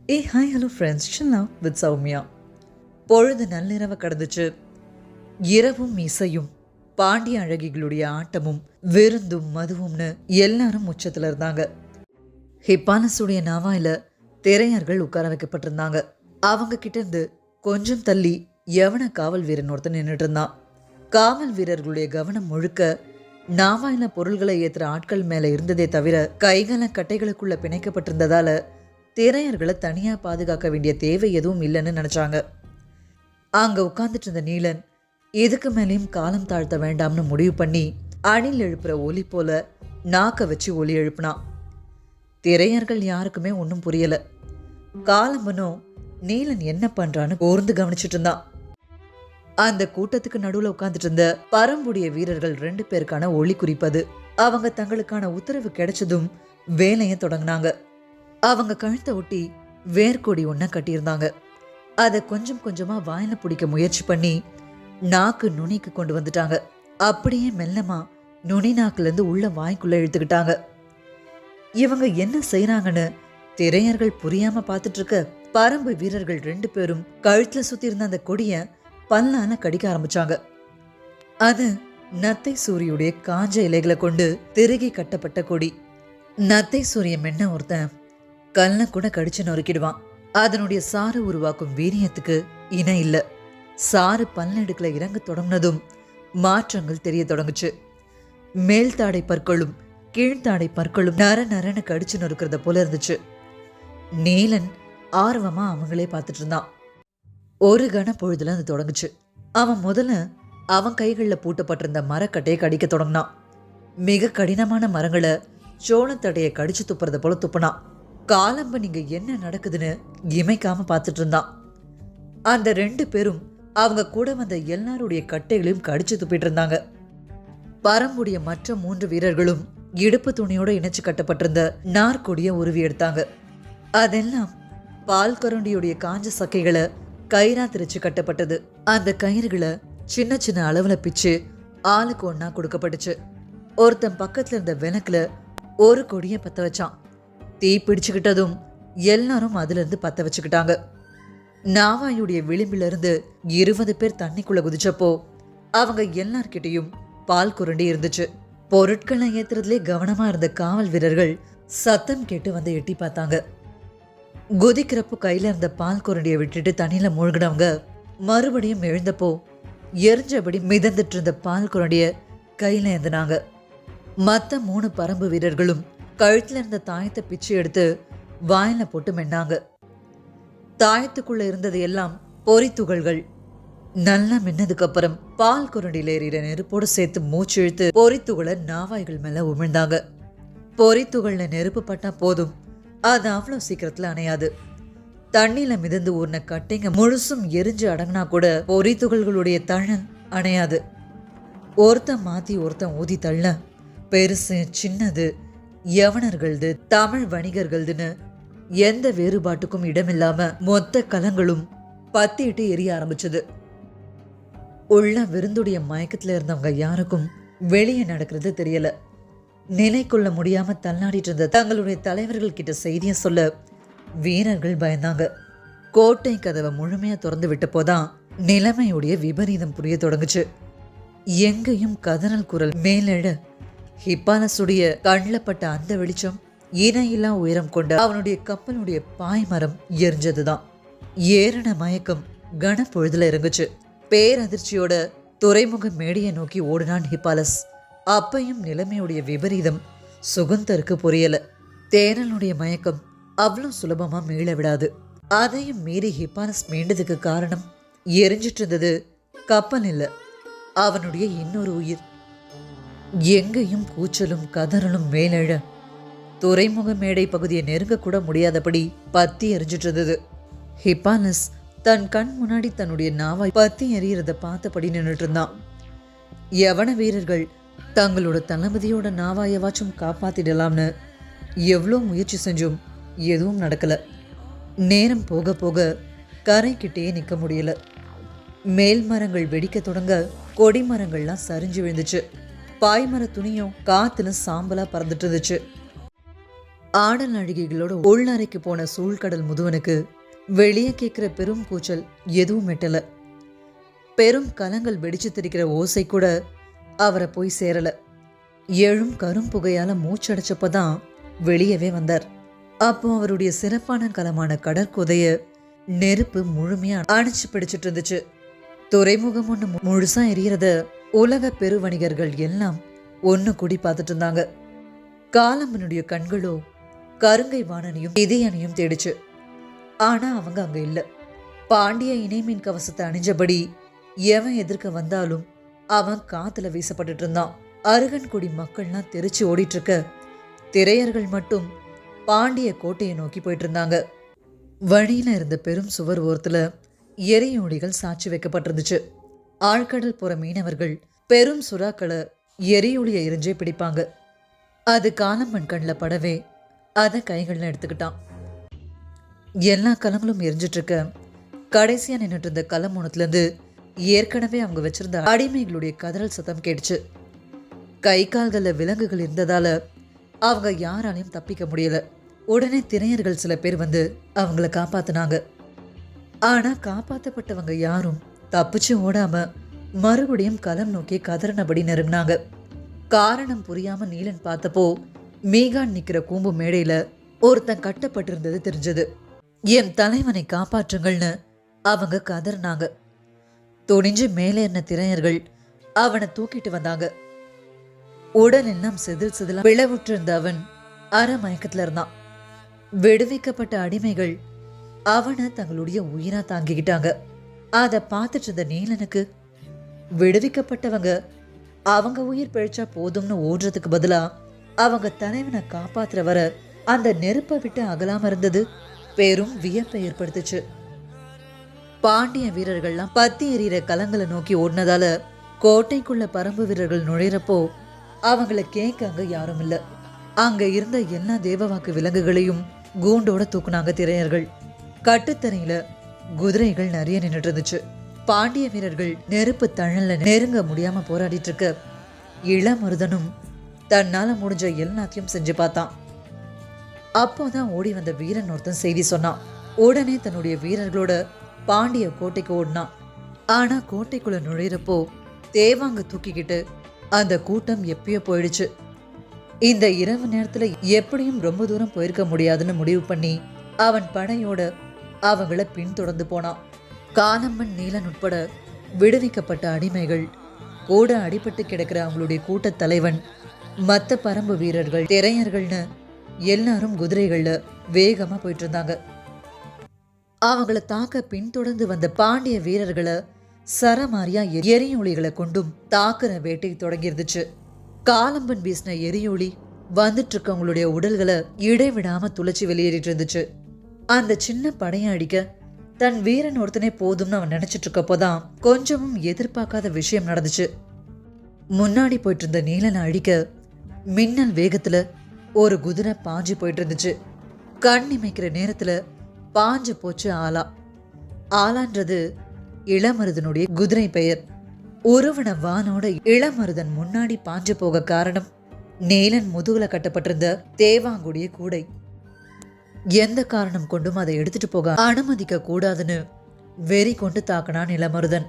Hi hello friends, சில்லா with Soumya. பொழுது நள்ளிரவை கடந்துச்சு. இரவும் இசையும் பாண்டிய அழகிகளுடைய ஆட்டமும் விருந்தும் மதுவும்னு எல்லாரும் உச்சத்தில் இருந்தாங்க. ஹிப்பாலஸுடைய நாவாயில திரையர்கள் உட்கார வைக்கப்பட்டிருந்தாங்க. அவங்க கிட்ட இருந்து கொஞ்சம் தள்ளி யவன காவல் வீரன் ஒருத்தன் நின்றுட்டு இருந்தான். காவல் வீரர்களுடைய கவனம் முழுக்க நாவாயில பொருள்களை ஏற்றுற ஆட்கள் மேல இருந்ததே தவிர கைகளை கட்டைகளுக்குள்ள பிணைக்கப்பட்டிருந்ததால திரையர்களை தனியா பாதுகாக்க வேண்டிய தேவை எதுவும் இல்லைன்னு நினைச்சாங்க. அங்க உட்கார்ந்துட்டு இருந்த நீலன் இதுக்கு மேலேயும் காலம் தாழ்த்த வேண்டாம்னு முடிவு பண்ணி அணில் எழுப்புற ஒலி போல நாக்க வச்சு ஒலி எழுப்புனான். திரையர்கள் யாருக்குமே ஒன்றும் புரியல. காலம்பனும் நீலன் என்ன பண்றான்னு கூர்ந்து கவனிச்சுட்டு இருந்தான். அந்த கூட்டத்துக்கு நடுவில் உட்கார்ந்துட்டு இருந்த பரம்புடைய வீரர்கள் 2 பேருக்கான ஒளி குறிப்பது. அவங்க தங்களுக்கான உத்தரவு கிடைச்சதும் வேலையை தொடங்கினாங்க. அவங்க கழுத்தை ஒட்டி வேர்க்கொடி ஒன்ன கட்டியிருந்தாங்க. அதை கொஞ்சம் கொஞ்சமா வாயில பிடிக்க முயற்சி பண்ணி நாக்கு நுனிக்கு கொண்டு வந்துட்டாங்க. அப்படியே மெல்லமா நுனி நாக்குல இருந்து உள்ள வாய்க்குள்ள இழுத்துக்கிட்டாங்க. இவங்க என்ன செய்யறாங்கன்னு திரையர்கள் புரியாம பார்த்துட்டு இருக்க பரம்பு வீரர்கள் 2 பேரும் கழுத்துல சுத்தி இருந்த அந்த கொடிய பல்லால கடிக்க ஆரம்பிச்சாங்க. அது நத்தை சூரியுடைய காஞ்ச இலைகளை கொண்டு திருகி கட்டப்பட்ட கொடி. நத்தை சூரிய மென்ன ஒருத்தன் கல்ல கூட கடிச்சு நொறுக்கிடுவான். அதனுடைய சாறு உருவாக்கும் வீரியத்துக்கு இணை இல்ல. சாறு பல்லடுக்குல இறங்க தொடங்கினதும் மாற்றங்கள் தெரிய தொடங்குச்சு. மேல்தாடை பற்களும் கீழ்த்தாடை பற்களும் நர நரன்னு கடிச்சு நொறுக்கிறத போல இருந்துச்சு. நீலன் ஆர்வமா அவங்களே பார்த்துட்டு இருந்தான். ஒரு கண பொழுதுல அது தொடங்குச்சு. அவன் முதல்ல அவன் கைகளில் பூட்டப்பட்டிருந்த மரக்கட்டையை கடிக்க தொடங்கினான். மிக கடினமான மரங்களை சோளத்தடையை கடிச்சு துப்புறத போல துப்புனான். காலம்ப நீங்க என்ன நடக்குதுன்னு இமைக்காம பார்த்துட்டு இருந்தான். அந்த 2 பேரும் அவங்க கூட வந்த எல்லாருடைய கட்டைகளையும் கடிச்சு துப்பிட்டு இருந்தாங்க. பரம்புடைய மற்ற 3 வீரர்களும் இடுப்பு துணியோட இணைச்சு கட்டப்பட்டிருந்த நார்கொடிய உருவி எடுத்தாங்க. அதெல்லாம் பால் கருண்டியுடைய காஞ்ச சக்கைகளை கயிறா திரிச்சு கட்டப்பட்டது. அந்த கயிறுகளை சின்ன சின்ன அளவுல பிச்சு ஆளுக்கு ஒன்னா கொடுக்கப்பட்டுச்சு. ஒருத்தன் பக்கத்துல இருந்த விளக்குல ஒரு கொடிய பத்த வச்சான். தீ பிடிச்சுக்கிட்டதும் எல்லாரும் அதுல இருந்து பத்த வச்சுக்கிட்டாங்க. நாவாயுடைய விளிம்பில இருந்து 20 பேர் தண்ணிக்குள்ள குதிச்சப்போ அவங்க எல்லார்கிட்டையும் பால் குருண்டி இருந்துச்சு. பொருட்களை ஏத்துறதுலே கவனமா இருந்த காவல் வீரர்கள் சத்தம் கேட்டு வந்து எட்டி பார்த்தாங்க. குதிக்கிறப்போ கையில இருந்த பால் குருண்டியை விட்டுட்டு தண்ணியில மூழ்கினவங்க மறுபடியும் எழுந்தப்போ எரிஞ்சபடி மிதந்துட்டு இருந்த பால் குருண்டிய கையில ஏந்தினாங்க. மற்ற 3 பரம்பு வீரர்களும் கழுத்துல இருந்த தாயத்தை பிச்சு எடுத்து வாயில போட்டு மென்னாங்க. தாயத்துக்குள்ள இருந்தது எல்லாம் பொறி துகள்கள். நல்லா மின்னதுக்கு அப்புறம் பால் குருண்டியில் ஏறிற நெருப்போடு சேர்த்து மூச்சு இழுத்து பொறித்துகளை நாவாய்கள் மேல உமிழ்ந்தாங்க. பொறித்துகள்ல நெருப்பு பட்டா போதும், அது அவ்வளவு சீக்கிரத்துல அணையாது. தண்ணியில மிதந்து ஊர்ன கட்டைங்க முழுசும் எரிஞ்சு அடங்கினா கூட பொறித்துகள்களுடைய தழல் அணையாது. ஒருத்தன் மாத்தி ஒருத்தன் ஊதி தள்ள பெருசு சின்னது, யவனர்களது தமிழ் வணிகர்கள்னு எந்த வேறுபாட்டுக்கும் இடமில்லாம மொத்த கலங்களும் பத்திட்டு எரிய ஆரம்பிச்சது. உள்ள விருந்துடைய மயக்கத்துல இருந்தவங்க யாருக்கும் வெளியே நடக்கிறது தெரியல. நிலை கொள்ள முடியாம தள்ளாடிட்டு இருந்த தங்களுடைய தலைவர்கள் கிட்ட செய்திய சொல்ல வீரர்கள் பயந்தாங்க. கோட்டை கதவை முழுமையா திறந்து விட்ட போதான் நிலைமையுடைய விபரீதம் புரிய தொடங்குச்சு. எங்கேயும் கதறல் குரல் மேலெழ ஹிப்பாலஸுடைய கண்ணில் பட்ட அந்த வெளிச்சம் இணையில்லா உயரம் கொண்ட அவனுடைய கப்பலுடைய பாய்மரம் எரிஞ்சதுதான். ஏறின மயக்கம் கனப்பொழுதுல இறங்குச்சு. பேரதிர்ச்சியோட துறைமுக மேடையை நோக்கி ஓடினான் ஹிப்பாலஸ். அப்பையும் நிலைமையுடைய விபரீதம் சுகுந்தருக்கு புரியல. தேரனுடைய மயக்கம் அவ்வளோ சுலபமா மீள விடாது. அதையும் மீறி ஹிப்பாலஸ் மீண்டதுக்கு காரணம் எரிஞ்சிட்டு இருந்தது கப்பல் இல்ல, அவனுடைய இன்னொரு உயிர். எங்கேயும் கூச்சலும் கதறலும் மேலெழ துறைமுக மேடை பகுதியை நெருங்க கூட முடியாதபடி பத்தி எரிஞ்சிட்டு இருந்தது. ஹிப்பாலஸ் தன் கண் முன்னாடி தன்னுடைய நாவாய் பத்தி எறிகிறத பார்த்தபடி நின்றுட்டு இருந்தான். யவன வீரர்கள் தங்களோட தளபதியோட நாவாயவாச்சும் காப்பாத்திடலாம்னு எவ்வளோ முயற்சி செஞ்சும் எதுவும் நடக்கல. நேரம் போக போக கரைக்கிட்டே நிற்க முடியல. மேல் மரங்கள் வெடிக்க தொடங்க கொடி மரங்கள்லாம் சரிஞ்சு விழுந்துச்சு. பாய்மர துணியும் காத்துல சாம்பலா பறந்துட்டு இருந்துச்சு. ஆடல் அழுகைகளோட உள்நரைக்கு போன சூழ்கடல் முதுவனுக்கு வெளியே கேட்கிற பெரும் கூச்சல் எதுவும் எட்டல. பெரும் கலங்கள் வெடிச்சு திரிக்கிற ஓசை கூட அவரை போய் சேரல. எழும் கரும் புகையால மூச்சடைச்சப்பதான் வெளியவே வந்தார். அப்போ அவருடைய சிறப்பான கலமான கடற்குதைய நெருப்பு முழுமையா அணைச்சு பிடிச்சிட்டு இருந்துச்சு. துறைமுகம் ஒண்ணு முழுசா எரியறத உலக பெருவணிகர்கள் எல்லாம் ஒண்ணு கூடி பார்த்துட்டு இருந்தாங்க. காலம்பனுடைய கண்களோ கருங்கை வாணனையும் இதயனையும் தேடிச்சு. ஆனா அவங்க அங்க இல்ல. பாண்டிய இணைமீன் கவசத்தை அணிஞ்சபடி எவன் எதிர்க்க வந்தாலும் அவன் காத்துல வீசப்பட்டு இருந்தான். அருகன்குடி மக்கள்லாம் தெரிச்சு ஓடிட்டு இருக்க திரையர்கள் மட்டும் பாண்டிய கோட்டையை நோக்கி போயிட்டு இருந்தாங்க. வழியில இருந்த பெரும் சுவர் ஓரத்துல எரியோடிகள் சாட்சி வைக்கப்பட்டிருந்துச்சு. ஆழ்கடல் போற மீனவர்கள் பெரும் சுறாக்களை எரியோலிய எரிஞ்சே பிடிப்பாங்க. அது காலம்பன் கண்ணில் படவே அதை கைகள்ல எடுத்துக்கிட்டான். எல்லா கலங்களும் எரிஞ்சிட்டு இருக்க கடைசியா நின்றுட்டு இருந்த கலமுனத்துல ஏற்கனவே அவங்க வச்சிருந்த அடிமைகளுடைய கதறல் சத்தம் கேட்டுச்சு. கை கால்கள்ல விலங்குகள் இருந்ததால அவங்க யாராலையும் தப்பிக்க முடியல. உடனே திரையர்கள் சில பேர் அவங்கள காப்பாத்தினாங்க. ஆனா காப்பாற்றப்பட்டவங்க யாரும் தப்பிச்சு ஓடாம மறுபடியும் களம் நோக்கி கதறினபடி நெருங்கினாங்க. காரணம் புரியாம நீலன் பார்த்தப்போ மீகான் நிக்கிற கூம்பு மேடையில ஒருத்தன் கட்டப்பட்டிருந்தது தெரிஞ்சது. என் தலைவனை காப்பாற்றுங்கள்னு அவங்க கதறினாங்க. துணிஞ்சு மேலே என்ன திரையர்கள் அவனை தூக்கிட்டு வந்தாங்க. உடல் எல்லாம் செதில் செதிலா பிளவுற்று இருந்த அவன் அரை மயக்கத்துல இருந்தான். விடுவிக்கப்பட்ட அடிமைகள் அவனை தங்களுடைய உயிரா தாங்கிக்கிட்டாங்க. அதை பார்த்துட்டு இருந்த நீலனுக்கு விடுவிக்கப்பட்டவங்க அவங்க உயிர் பிழைச்சா போதும்னு ஓடுறதுக்கு பதிலா அவங்க தலைவனை காப்பாத்துற வர அந்த நெருப்பை விட்டு அகலாம இருந்தது பெரும் வியப்பை ஏற்படுத்துச்சு. பாண்டிய வீரர்கள்லாம் பத்தி எறிகிற கலங்களை நோக்கி ஓடினதால கோட்டைக்குள்ள பரம்பு வீரர்கள் நுழைறப்போ அவங்கள கேட்க அங்க யாரும் இல்ல. அங்க இருந்த எல்லா தேவவாக்கு விலங்குகளையும் கூண்டோட தூக்குனாங்க திரையர்கள். கட்டுத்தரையில குதிரைகள் நிறைய நின்றுட்டு இருந்துச்சு. பாண்டிய வீரர்கள் நெருப்பு தழல்ல நெருங்க முடியாம போராடிட்டு இருக்க இளமருதனும் தன்னால முடிஞ்ச எல்லாத்தையும் செஞ்சு பார்த்தான். அப்போதான் ஓடி வந்த வீரன் ஒருத்தன் செய்தி சொன்னான். உடனே தன்னுடைய வீரர்களோட பாண்டிய கோட்டைக்கு ஓடினான். ஆனா கோட்டைக்குள்ள நுழையிறப்போ தேவாங்க தூக்கிக்கிட்டு அந்த கூட்டம் எப்பயோ போயிடுச்சு. இந்த இரவு நேரத்துல எப்படியும் ரொம்ப தூரம் போயிருக்க முடியாதுன்னு முடிவு பண்ணி அவன் படையோட அவங்கள பின்தொடர்ந்து போனான். காலம்பன் நீலன் உட்பட விடுவிக்கப்பட்ட அடிமைகள் கூட அடிபட்டு கிடக்கிற அவங்களுடைய கூட்ட தலைவன் மற்ற பரம்பு வீரர்கள் திரையர்கள்னு எல்லாரும் குதிரைகள்ல வேகமா போயிட்டு இருந்தாங்க. அவங்கள தாக்க பின்தொடர்ந்து வந்த பாண்டிய வீரர்களை சரமாரியா எரியோலிகளை கொண்டும் தாக்குற வேட்டை தொடங்கிருந்துச்சு. காலம்பன் வீசின எரியோலி வந்துட்டு இருக்கவங்களுடைய உடல்களை இடைவிடாம துளைச்சி வெளியேறிட்டு இருந்துச்சு. அந்த சின்ன படையை அடிக்க தன் வீரன் ஒருத்தனே போதும்னு அவன் நினைச்சிட்டு இருக்கப்போதான் கொஞ்சமும் எதிர்பார்க்காத விஷயம் நடந்துச்சு. முன்னாடி போயிட்டு இருந்த நீலனை அழிக்க மின்னல் வேகத்துல ஒரு குதிரை பாஞ்சு போயிட்டு இருந்துச்சு. கண் இமைக்கிற நேரத்துல பாஞ்சு போச்சு ஆலா. ஆலான்றது இளமருதனுடைய குதிரை பெயர். உருவன வானோட இளமருதன் முன்னாடி பாஞ்சு போக காரணம் நீலன் முதுகுல கட்டப்பட்டிருந்த தேவாங்குடைய கூடை. எந்த காரணம் கொண்டும் அதை எடுத்துட்டு போக அனுமதிக்க கூடாதுன்னு வெறி கொண்டு தாக்கினான் இளமருதன்.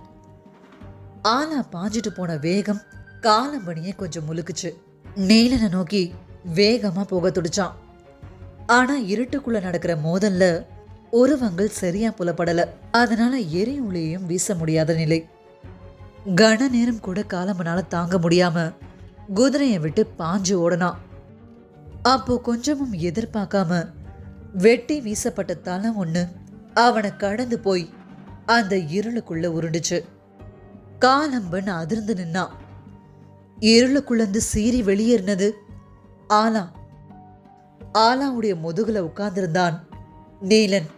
ஆலா பாஞ்சிட்டு போன வேகம் காலம்பனியே கொஞ்சம் முழுக்குச்சு. நீலனை நோக்கி வேகமா போக துடிச்சான். ஆனா இருட்டுக்குள்ள நடக்கிற மோதல்ல உருவங்கள் சரியா புலப்படல. அதனால எரியுளியையும் வீச முடியாத நிலை. கன நேரம் கூட காலம்பனால தாங்க முடியாம குதிரையை விட்டு பாஞ்சு ஓடனான். அப்போ கொஞ்சமும் எதிர்பார்க்காம வெட்டி வீசப்பட்ட தலை ஒண்ணு அவனை கடந்து போய் அந்த இருளுக்குள்ள உருண்டுச்சு. காலம்பன் அதிர்ந்து நின்னான். இருளுக்குள்ளந்து சீறி வெளியேறினது ஆலா. ஆலாவுடைய முதுகுல உட்கார்ந்திருந்தான் நீலன்.